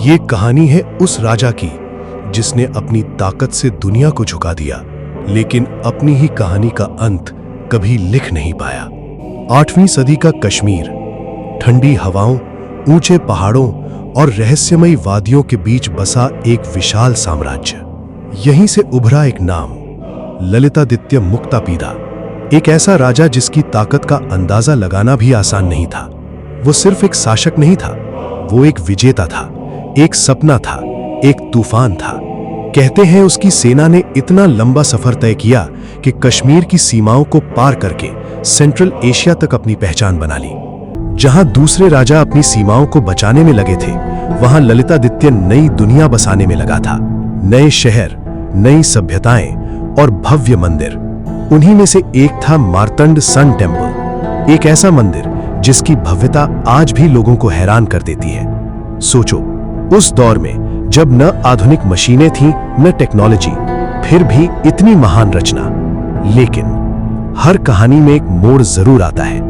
ये कहानी है उस राजा की जिसने अपनी ताकत से दुनिया को झुका दिया, लेकिन अपनी ही कहानी का अंत कभी लिख नहीं पाया। 8वीं सदी का कश्मीर, ठंडी हवाओं, ऊंचे पहाड़ों और रहस्यमयी वादियों के बीच बसा एक विशाल साम्राज्य। यहीं से उभरा एक नाम, ललितादित्य मुक्तापीदा। एक ऐसा राजा जिसकी ताकत का अंदाजा लगाना भी आसान नहीं था। वो सिर्फ एक शासक नहीं था, वो एक विजेता था, एक सपना था, एक तूफान था। कहते हैं उसकी सेना ने इतना लंबा सफर तय किया कि कश्मीर की सीमाओं को पार करके सेंट्रल एशिया तक अपनी पहचान बना ली। जहां दूसरे राजा अपनी सीमाओं को बचाने में लगे थे, वहां ललितादित्य नई दुनिया बसाने में लगा था। नए शहर, नई सभ्यताएं और भव्य मंदिर। उन्हीं में से एक था मार्तंड सन टेम्पल, एक ऐसा मंदिर जिसकी भव्यता आज भी लोगों को हैरान कर देती है। सोचो, उस दौर में जब न आधुनिक मशीनें थीं न टेक्नोलॉजी, फिर भी इतनी महान रचना। लेकिन हर कहानी में एक मोड़ जरूर आता है,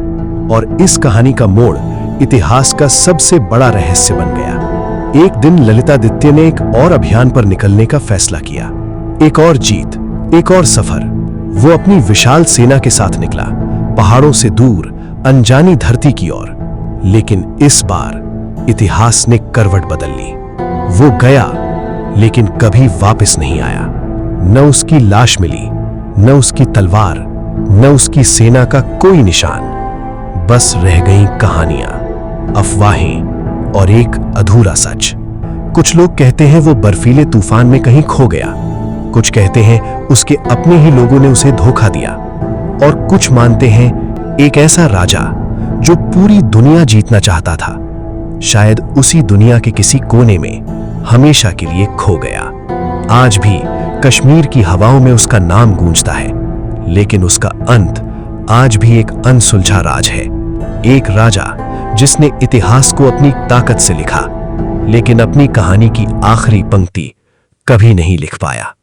और इस कहानी का मोड़ इतिहास का सबसे बड़ा रहस्य बन गया। एक दिन ललितादित्य ने एक और अभियान पर निकलने का फैसला किया। एक और जीत, एक और सफर। वो अपनी विशाल सेना के साथ निकला, पहाड़ों से दूर, अनजानी धरती की ओर। लेकिन इस बार इतिहास ने करवट बदल ली। वो गया, लेकिन कभी वापस नहीं आया। न उसकी लाश मिली, न उसकी तलवार, न उसकी सेना का कोई निशान। बस रह गईं कहानियां, अफवाहें और एक अधूरा सच। कुछ लोग कहते हैं वो बर्फीले तूफान में कहीं खो गया, कुछ कहते हैं उसके अपने ही लोगों ने उसे धोखा दिया, और कुछ मानते हैं एक ऐसा राजा जो पूरी दुनिया जीतना चाहता था, शायद उसी दुनिया के किसी कोने में हमेशा के लिए खो गया। आज भी कश्मीर की हवाओं में उसका नाम गूंजता है, लेकिन उसका अंत आज भी एक अनसुलझा राज है। एक राजा जिसने इतिहास को अपनी ताकत से लिखा, लेकिन अपनी कहानी की आखिरी पंक्ति कभी नहीं लिख पाया।